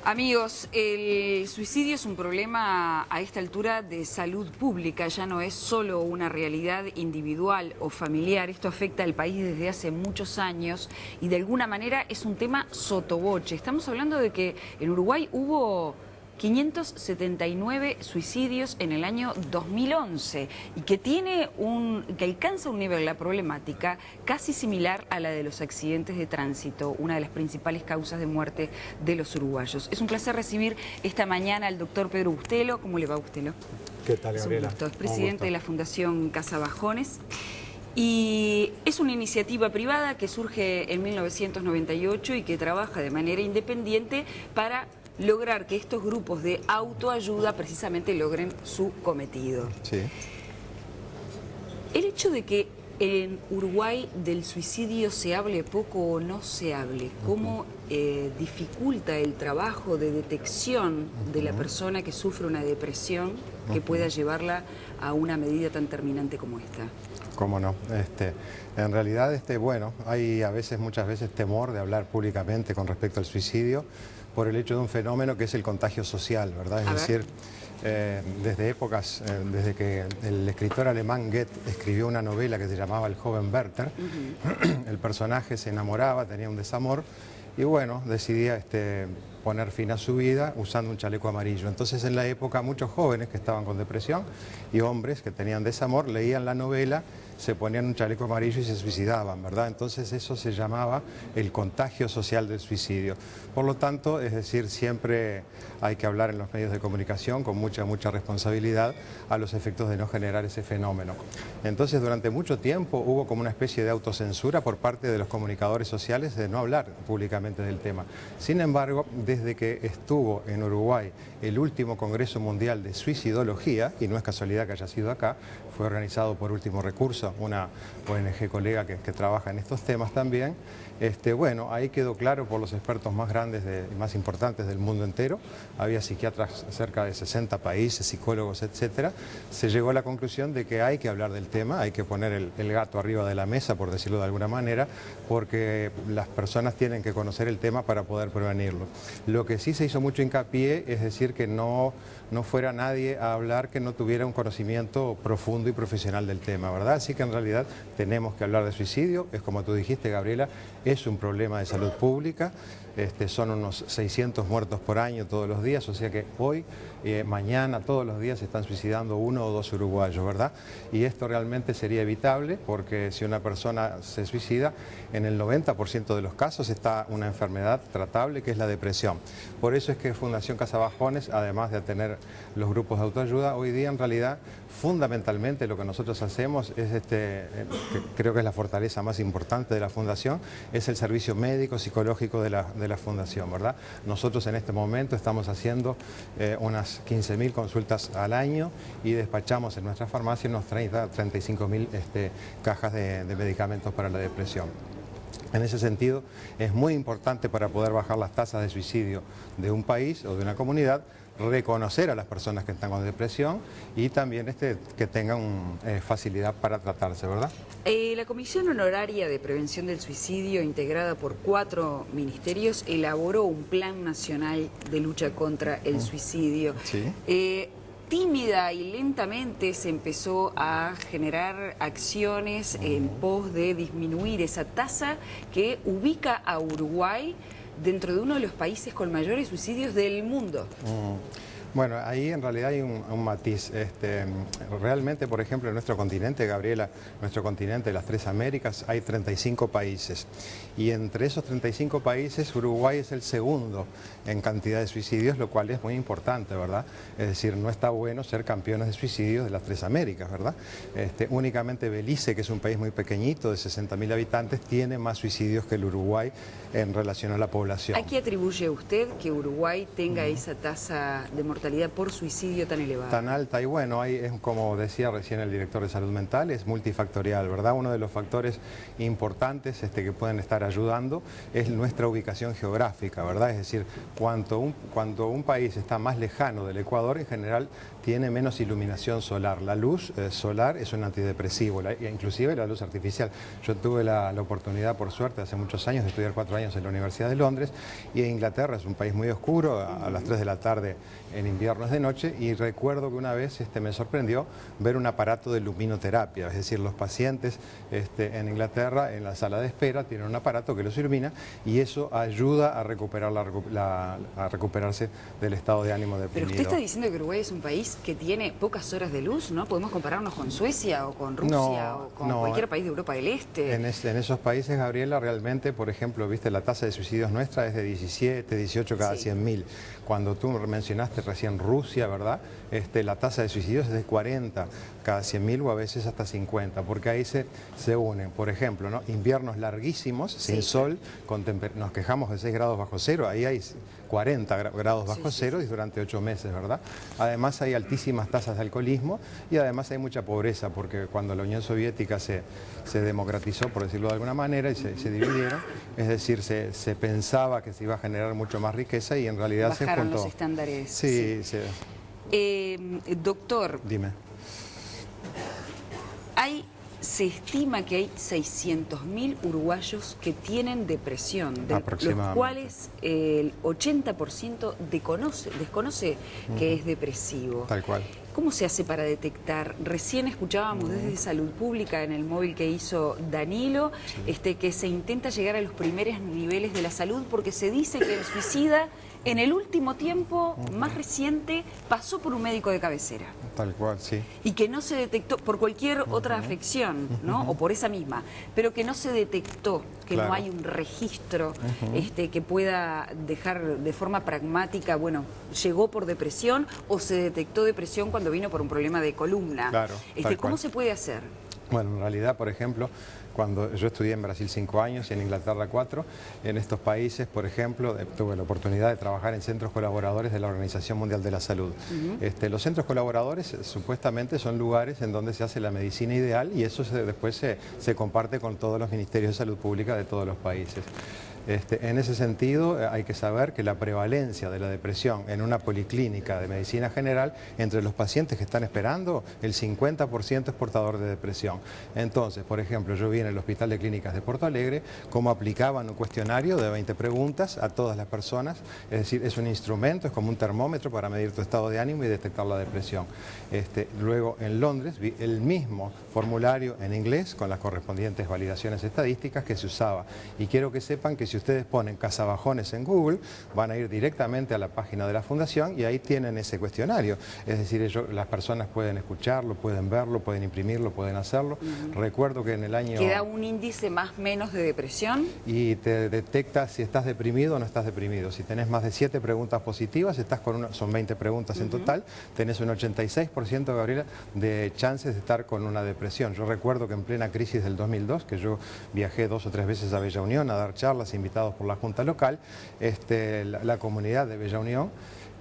Amigos, el suicidio es un problema a esta altura de salud pública, ya no es solo una realidad individual o familiar, esto afecta al país desde hace muchos años y de alguna manera es un tema sotoboche. Estamos hablando de que en Uruguay hubo 579 suicidios en el año 2011 y que alcanza un nivel la problemática casi similar a la de los accidentes de tránsito, una de las principales causas de muerte de los uruguayos. Es un placer recibir esta mañana al doctor Pedro Bustelo. ¿Cómo le va, Bustelo? ¿Qué tal, Gabriela? Es un gusto. Es presidente de la Fundación Casa Bajones. Y es una iniciativa privada que surge en 1998 y que trabaja de manera independiente para lograr que estos grupos de autoayuda precisamente logren su cometido. Sí. El hecho de que en Uruguay del suicidio se hable poco o no se hable, ¿cómo dificulta el trabajo de detección de la persona que sufre una depresión que pueda llevarla a una medida tan terminante como esta? ¿Cómo no? En realidad, bueno, hay muchas veces temor de hablar públicamente con respecto al suicidio por el hecho de un fenómeno que es el contagio social, ¿verdad? Es decir, desde que el escritor alemán Goethe escribió una novela que se llamaba El joven Werther, el personaje se enamoraba, tenía un desamor y bueno, decidía poner fin a su vida usando un chaleco amarillo. Entonces en la época muchos jóvenes que estaban con depresión y hombres que tenían desamor leían la novela, se ponían un chaleco amarillo y se suicidaban, ¿verdad? Entonces eso se llamaba el contagio social del suicidio. Por lo tanto, es decir, siempre hay que hablar en los medios de comunicación con mucha responsabilidad a los efectos de no generar ese fenómeno. Entonces durante mucho tiempo hubo como una especie de autocensura por parte de los comunicadores sociales de no hablar públicamente del tema. Sin embargo, desde que estuvo en Uruguay el último Congreso Mundial de Suicidología, y no es casualidad que haya sido acá, fue organizado por Último Recurso, una ONG colega que trabaja en estos temas también. Bueno, ahí quedó claro por los expertos más grandes y más importantes del mundo entero, había psiquiatras cerca de 60 países, psicólogos, etcétera. Se llegó a la conclusión de que hay que hablar del tema, hay que poner el gato arriba de la mesa, por decirlo de alguna manera, porque las personas tienen que conocer el tema para poder prevenirlo. Lo que sí se hizo mucho hincapié es decir que no fuera nadie a hablar que no tuviera un conocimiento profundo y profesional del tema, ¿verdad? Así que en realidad tenemos que hablar de suicidio, es como tú dijiste, Gabriela, es un problema de salud pública, son unos 600 muertos por año todos los días, o sea que hoy, mañana, todos los días se están suicidando 1 o 2 uruguayos, ¿verdad? Y esto realmente sería evitable porque si una persona se suicida, en el 90% de los casos está una enfermedad tratable que es la depresión. Por eso es que Fundación Casa Bajones, además de tener los grupos de autoayuda, hoy día en realidad fundamentalmente lo que nosotros hacemos es, que creo que es la fortaleza más importante de la Fundación, es el servicio médico, psicológico de la Fundación, ¿verdad? Nosotros en este momento estamos haciendo unas 15.000 consultas al año y despachamos en nuestra farmacia unos 35.000 cajas de medicamentos para la depresión. En ese sentido, es muy importante para poder bajar las tasas de suicidio de un país o de una comunidad, reconocer a las personas que están con depresión y también que tengan facilidad para tratarse, ¿verdad? La Comisión Honoraria de Prevención del Suicidio, integrada por 4 ministerios, elaboró un plan nacional de lucha contra el suicidio. Sí. Tímida y lentamente se empezó a generar acciones en pos de disminuir esa tasa que ubica a Uruguay dentro de uno de los países con mayores suicidios del mundo. Bueno, ahí en realidad hay un matiz. Realmente, por ejemplo, en nuestro continente, Gabriela, nuestro continente, las 3 Américas, hay 35 países. Y entre esos 35 países, Uruguay es el segundo en cantidad de suicidios, lo cual es muy importante, ¿verdad? Es decir, no está bueno ser campeones de suicidios de las 3 Américas, ¿verdad? Únicamente Belice, que es un país muy pequeñito, de 60.000 habitantes, tiene más suicidios que el Uruguay en relación a la población. ¿A qué atribuye usted que Uruguay tenga esa tasa de mortalidad mortalidad por suicidio tan elevada? Tan alta y bueno, ahí es como decía recién el director de salud mental, es multifactorial, ¿verdad? Uno de los factores importantes que pueden estar ayudando es nuestra ubicación geográfica, ¿verdad? Es decir, cuando un país está más lejano del Ecuador, en general tiene menos iluminación solar. La luz solar es un antidepresivo, inclusive la luz artificial. Yo tuve la oportunidad, por suerte, hace muchos años de estudiar 4 años en la Universidad de Londres, y Inglaterra es un país muy oscuro, a las 3 de la tarde en invierno es de noche, y recuerdo que una vez me sorprendió ver un aparato de luminoterapia, es decir, los pacientes en Inglaterra, en la sala de espera, tienen un aparato que los ilumina y eso ayuda a recuperar a recuperarse del estado de ánimo deprimido. Pero usted está diciendo que Uruguay es un país que tiene pocas horas de luz, ¿no? ¿Podemos compararnos con Suecia o con Rusia o con cualquier país de Europa del Este? En esos países, Gabriela, realmente, por ejemplo, viste, la tasa de suicidios nuestra es de 17, 18 cada 100.000. Cuando tú mencionaste recién Rusia, ¿verdad? La tasa de suicidios es de 40 cada 100.000 o a veces hasta 50, porque ahí se unen, por ejemplo, ¿no? Inviernos larguísimos, sin sol, nos quejamos de 6 grados bajo cero, ahí hay 40 grados bajo cero y durante 8 meses, ¿verdad? Además hay altísimas tasas de alcoholismo y además hay mucha pobreza, porque cuando la Unión Soviética se democratizó, por decirlo de alguna manera, y se dividieron, es decir, se pensaba que se iba a generar mucho más riqueza y en realidad bajaron se juntó. Los estándares. Sí. Doctor. Dime. Se estima que hay 600.000 uruguayos que tienen depresión, de los cuales el 80% desconoce que es depresivo. Tal cual. ¿Cómo se hace para detectar? Recién escuchábamos desde Salud Pública en el móvil que hizo Danilo, que se intenta llegar a los primeros niveles de la salud porque se dice que el suicida en el último tiempo más reciente pasó por un médico de cabecera. Tal cual, sí. Y que no se detectó por cualquier otra afección, ¿no? O por esa misma, pero que no se detectó, que no hay un registro que pueda dejar de forma pragmática, bueno, llegó por depresión o se detectó depresión cuando vino por un problema de columna. Claro, ¿cómo se puede hacer? Bueno, en realidad, por ejemplo, cuando yo estudié en Brasil 5 años y en Inglaterra 4, en estos países, por ejemplo, tuve la oportunidad de trabajar en centros colaboradores de la Organización Mundial de la Salud. Los centros colaboradores supuestamente son lugares en donde se hace la medicina ideal y eso después se comparte con todos los ministerios de salud pública de todos los países. En ese sentido, hay que saber que la prevalencia de la depresión en una policlínica de medicina general, entre los pacientes que están esperando, el 50% es portador de depresión. Entonces, por ejemplo, yo vi en el Hospital de Clínicas de Porto Alegre cómo aplicaban un cuestionario de 20 preguntas a todas las personas, es decir, es un instrumento, es como un termómetro para medir tu estado de ánimo y detectar la depresión. Luego, en Londres, vi el mismo formulario en inglés con las correspondientes validaciones estadísticas que se usaba. Y quiero que sepan que si ustedes ponen Casabajones en Google, van a ir directamente a la página de la Fundación y ahí tienen ese cuestionario. Es decir, las personas pueden escucharlo, pueden verlo, pueden imprimirlo, pueden hacerlo. Recuerdo que en el año... ¿Queda un índice más o menos de depresión? Y te detecta si estás deprimido o no estás deprimido. Si tenés más de 7 preguntas positivas, estás son 20 preguntas en total, tenés un 86%, Gabriela, de chances de estar con una depresión. Yo recuerdo que en plena crisis del 2002, que yo viajé 2 o 3 veces a Bella Unión a dar charlas invitados por la Junta Local, la comunidad de Bella Unión,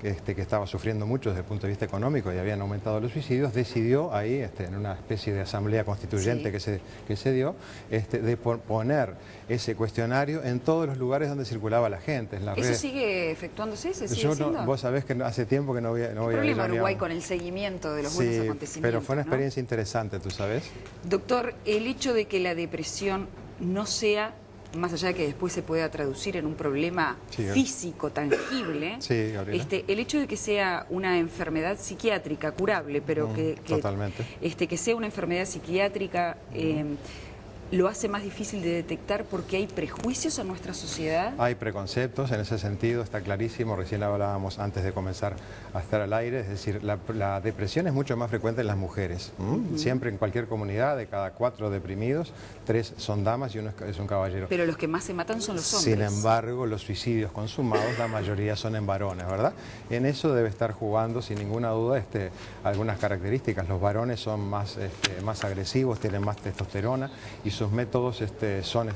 que estaba sufriendo mucho desde el punto de vista económico y habían aumentado los suicidios, decidió ahí, en una especie de asamblea constituyente que se dio, de poner ese cuestionario en todos los lugares donde circulaba la gente. En las ¿Eso redes. sigue efectuándose? ¿Se sigue haciendo? Vos sabés que hace tiempo que no voy a Bella Unión. El problema Uruguay con el seguimiento de los buenos acontecimientos. Pero fue una experiencia interesante, ¿tú sabes? Doctor, el hecho de que la depresión no sea, más allá de que después se pueda traducir en un problema físico, tangible, el hecho de que sea una enfermedad psiquiátrica curable, pero que sea una enfermedad psiquiátrica, ¿lo hace más difícil de detectar porque hay prejuicios en nuestra sociedad? Hay preconceptos, en ese sentido está clarísimo, recién hablábamos antes de comenzar a estar al aire, es decir, la depresión es mucho más frecuente en las mujeres. Siempre en cualquier comunidad, de cada 4 deprimidos, 3 son damas y 1 es un caballero. Pero los que más se matan son los hombres. Sin embargo, los suicidios consumados, la mayoría son en varones, ¿verdad? En eso debe estar jugando, sin ninguna duda, algunas características. Los varones son más agresivos, tienen más testosterona y sus métodos son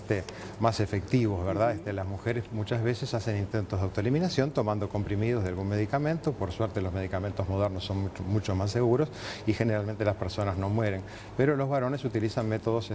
más efectivos, ¿verdad? Las mujeres muchas veces hacen intentos de autoeliminación tomando comprimidos de algún medicamento. Por suerte los medicamentos modernos son mucho más seguros y generalmente las personas no mueren. Pero los varones utilizan métodos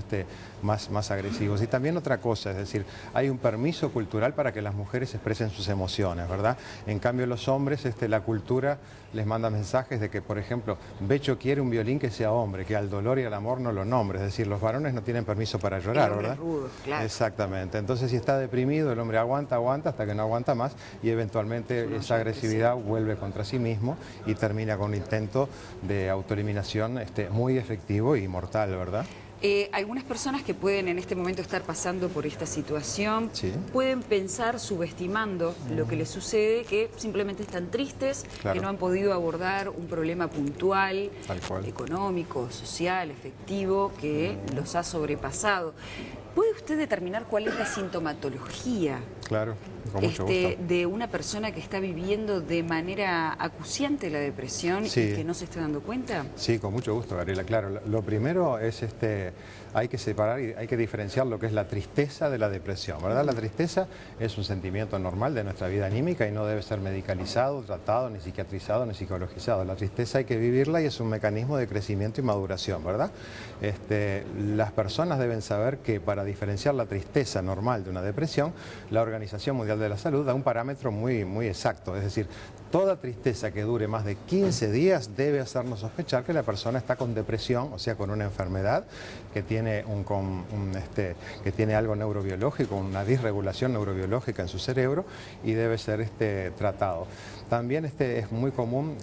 más agresivos. Y también otra cosa, es decir, hay un permiso cultural para que las mujeres expresen sus emociones, ¿verdad? En cambio los hombres, la cultura les manda mensajes de que, por ejemplo, Becho quiere un violín que sea hombre, que al dolor y al amor no lo nombre. Es decir, los varones no tienen permiso para llorar, ¿verdad? Rudo, claro. Exactamente. Entonces, si está deprimido, el hombre aguanta hasta que no aguanta más y eventualmente esa agresividad vuelve contra sí mismo y termina con un intento de autoeliminación muy efectivo y mortal, ¿verdad? Algunas personas que pueden en este momento estar pasando por esta situación pueden pensar, subestimando lo que les sucede, que simplemente están tristes, que no han podido abordar un problema puntual, económico, social, efectivo, que los ha sobrepasado. ¿Puede usted determinar cuál es la sintomatología? Claro, con mucho gusto. De una persona que está viviendo de manera acuciante la depresión y que no se está dando cuenta? Sí, con mucho gusto, Gabriela. Claro, lo primero es hay que separar y hay que diferenciar lo que es la tristeza de la depresión, ¿verdad? La tristeza es un sentimiento normal de nuestra vida anímica y no debe ser medicalizado, tratado, ni psiquiatrizado, ni psicologizado. La tristeza hay que vivirla y es un mecanismo de crecimiento y maduración, ¿verdad? Las personas deben saber que para diferenciar la tristeza normal de una depresión, la Organización Mundial de la Salud da un parámetro muy exacto, es decir, toda tristeza que dure más de 15 días debe hacernos sospechar que la persona está con depresión, o sea, con una enfermedad que tiene, que tiene algo neurobiológico, una disregulación neurobiológica en su cerebro y debe ser tratado. También es muy común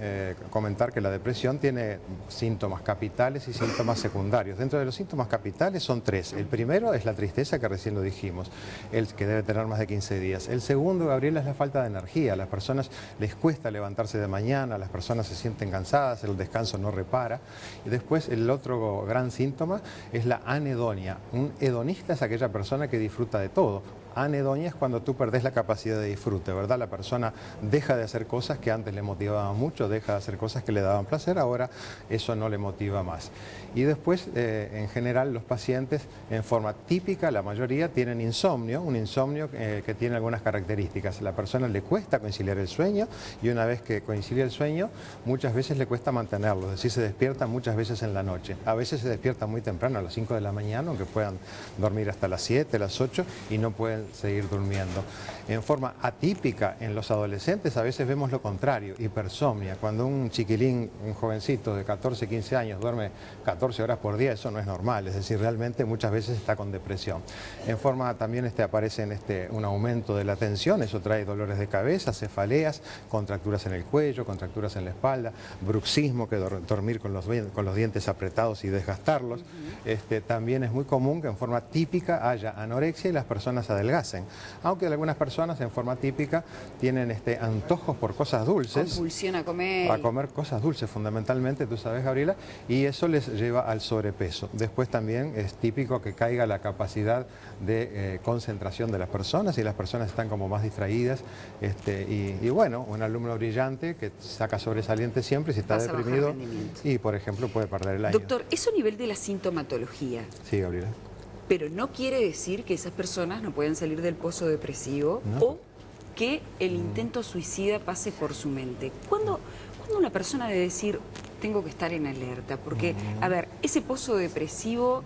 comentar que la depresión tiene síntomas capitales y síntomas secundarios. Dentro de los síntomas capitales son tres. El primero es la tristeza, que recién lo dijimos, que debe tener más de 15 días. El segundo, Gabriela, es la falta de energía. A las personas les cuesta levantarse de mañana, las personas se sienten cansadas, el descanso no repara. Y después el otro gran síntoma es la anedonia. Un hedonista es aquella persona que disfruta de todo. Anedonia es cuando tú perdés la capacidad de disfrute, ¿verdad? La persona deja de hacer cosas que antes le motivaban mucho, deja de hacer cosas que le daban placer, ahora eso no le motiva más. Y después, en general, los pacientes, en forma típica, la mayoría tienen insomnio, un insomnio que tiene algunas características. A la persona le cuesta conciliar el sueño y una vez que coincide el sueño, muchas veces le cuesta mantenerlo, es decir, se despierta muchas veces en la noche. A veces se despierta muy temprano, a las 5 de la mañana, aunque puedan dormir hasta las 7, las 8 y no pueden seguir durmiendo. En forma atípica, en los adolescentes a veces vemos lo contrario, hipersomnia. Cuando un chiquilín, un jovencito de 14, 15 años duerme 14 horas por día, eso no es normal, es decir, realmente muchas veces está con depresión. En forma también aparecen un aumento de la tensión, eso trae dolores de cabeza, cefaleas, contracturas en el cuello, contracturas en la espalda, bruxismo, que dormir con los dientes apretados y desgastarlos. También es muy común que en forma típica haya anorexia y las personas adelgacen, aunque algunas personas en forma típica tienen antojos por cosas dulces. Compulsión a comer. A comer cosas dulces fundamentalmente, tú sabes, Gabriela, y eso les lleva al sobrepeso. Después también es típico que caiga la capacidad de concentración de las personas y las personas están como más distraídas. Y bueno, un alumno brillante que saca sobresaliente siempre, si está deprimido y, por ejemplo, puede perder el año. Doctor, eso a nivel de la sintomatología. Sí, Gabriela. Pero no quiere decir que esas personas no puedan salir del pozo depresivo o que el intento suicida pase por su mente. ¿Cuándo una persona debe decir, tengo que estar en alerta? Porque, a ver, ese pozo depresivo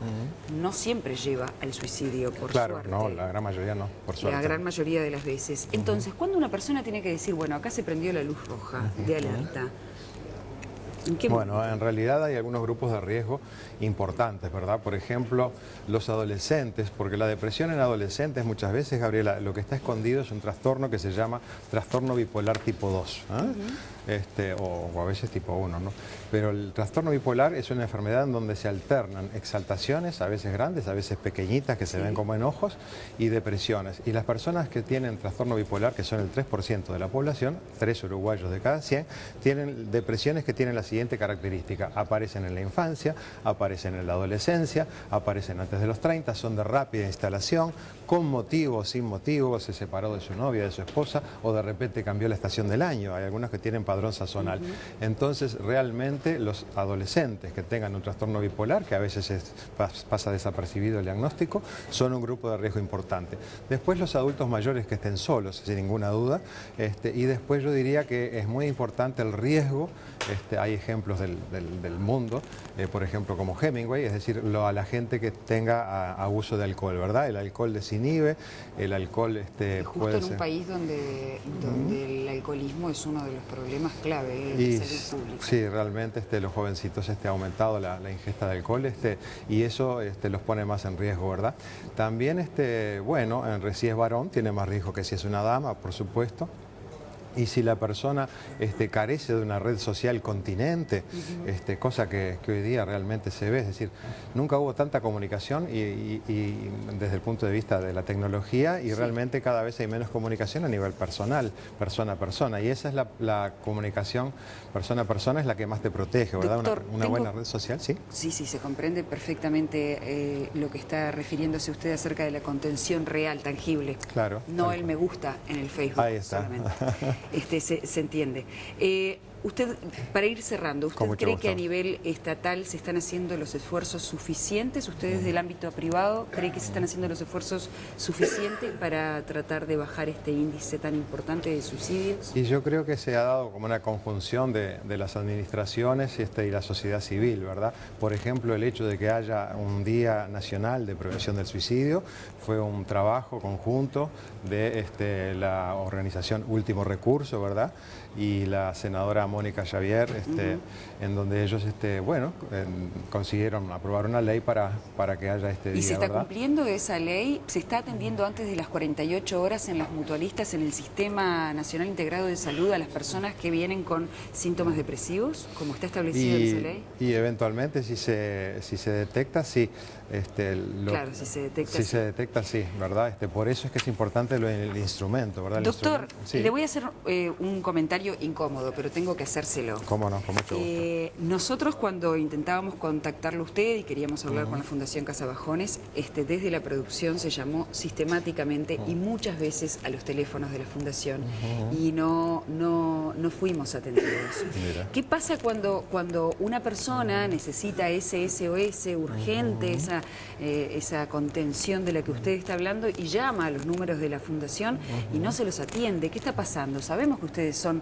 no siempre lleva al suicidio, por suerte. Claro, no, la gran mayoría no, por suerte. La gran mayoría de las veces. Entonces, ¿cuándo una persona tiene que decir, bueno, acá se prendió la luz roja de alerta? Bueno, en realidad hay algunos grupos de riesgo importantes, ¿verdad? Por ejemplo, los adolescentes, porque la depresión en adolescentes muchas veces, Gabriela, lo que está escondido es un trastorno que se llama trastorno bipolar tipo 2, o a veces tipo 1, ¿no? Pero el trastorno bipolar es una enfermedad en donde se alternan exaltaciones, a veces grandes, a veces pequeñitas, que se ven como enojos, y depresiones. Y las personas que tienen trastorno bipolar, que son el 3% de la población, 3 uruguayos de cada 100, tienen depresiones que tienen las siguiente característica: aparecen en la infancia, aparecen en la adolescencia, aparecen antes de los 30, son de rápida instalación, con motivo o sin motivo, se separó de su novia, de su esposa, o de repente cambió la estación del año. Hay algunos que tienen padrón sazonal. Entonces, realmente los adolescentes que tengan un trastorno bipolar, que a veces pasa desapercibido el diagnóstico, son un grupo de riesgo importante. Después los adultos mayores que estén solos, sin ninguna duda, y después yo diría que es muy importante el riesgo. Hay ejemplos del mundo, por ejemplo como Hemingway, es decir, a la gente que tenga abuso de alcohol, ¿verdad? El alcohol desinhibe, el alcohol justo puede en un ser... país donde el alcoholismo es uno de los problemas clave de salud pública. Sí, realmente los jovencitos ha aumentado la ingesta de alcohol, y eso los pone más en riesgo, ¿verdad? También, bueno, si es varón tiene más riesgo que si es una dama, por supuesto. Y si la persona carece de una red social continente, cosa que hoy día realmente se ve, es decir, nunca hubo tanta comunicación y desde el punto de vista de la tecnología, y realmente cada vez hay menos comunicación a nivel personal, persona a persona, y esa es la comunicación persona a persona, es la que más te protege, ¿verdad? Doctor, una buena red social, ¿sí? Sí, se comprende perfectamente lo que está refiriéndose usted acerca de la contención real, tangible. Claro. No el me gusta en el Facebook. Ahí está. Solamente. Se entiende. Usted, para ir cerrando, ¿usted cree que a nivel estatal se están haciendo los esfuerzos suficientes? ¿Ustedes del ámbito privado creen que se están haciendo los esfuerzos suficientes para tratar de bajar este índice tan importante de suicidios? Y yo creo que se ha dado como una conjunción de las administraciones y la sociedad civil, ¿verdad? Por ejemplo, el hecho de que haya un Día Nacional de Prevención del Suicidio fue un trabajo conjunto de la organización Último Recurso, ¿verdad? Y la senadora Mónica Javier, en donde ellos, bueno, consiguieron aprobar una ley para que haya este día, ¿Y se está ¿verdad? cumpliendo esa ley? ¿Se está atendiendo antes de las 48 horas en las mutualistas, en el Sistema Nacional Integrado de Salud, a las personas que vienen con síntomas depresivos, como está establecido en esa ley? Y eventualmente, si se detecta, sí. Claro, si se detecta, si se detecta, sí, ¿verdad? Por eso es que es importante el instrumento, ¿verdad? Doctor, sí. Le voy a hacer un comentario incómodo, pero tengo que hacérselo. ¿Cómo no? Con mucho gusto. Nosotros, cuando intentábamos contactarlo a usted y queríamos hablar con la Fundación Casa Bajones, desde la producción se llamó sistemáticamente y muchas veces a los teléfonos de la Fundación y no fuimos atendidos. Mira. ¿Qué pasa cuando una persona necesita ese SOS urgente, esa contención de la que usted está hablando, y llama a los números de la Fundación y no se los atiende? ¿Qué está pasando? Sabemos que ustedes son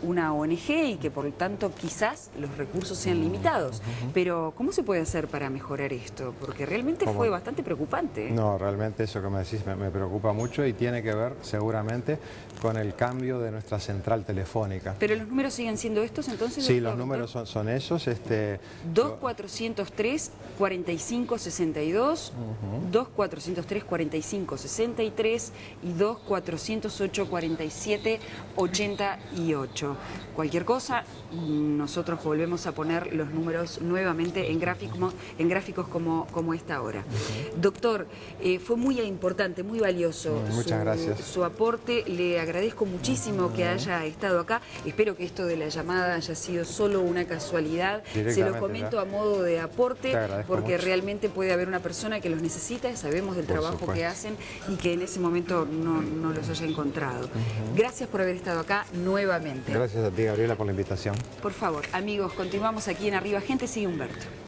una ONG y que por lo tanto quizás los recursos sean limitados, pero ¿cómo se puede hacer para mejorar esto? Porque realmente fue bastante preocupante. No, realmente eso que me decís me preocupa mucho, y tiene que ver seguramente con el cambio de nuestra central telefónica. ¿Pero los números siguen siendo estos entonces? Sí, los números son esos. 2403-4562, 2403-4563 y 2408-4788. Cualquier cosa, nosotros volvemos a poner los números nuevamente en gráficos como esta hora. Doctor, fue muy importante, muy valioso Muchas gracias. Su aporte. Le agradezco muchísimo que haya estado acá. Espero que esto de la llamada haya sido solo una casualidad. Se lo comento a modo de aporte, porque realmente puede haber una persona que los necesita, sabemos del trabajo que hacen y que en ese momento no los haya encontrado. Gracias por haber estado acá nuevamente. Gracias a ti, Gabriela, por la invitación. Por favor, amigos, continuamos aquí en Arriba Gente. Sigue Humberto.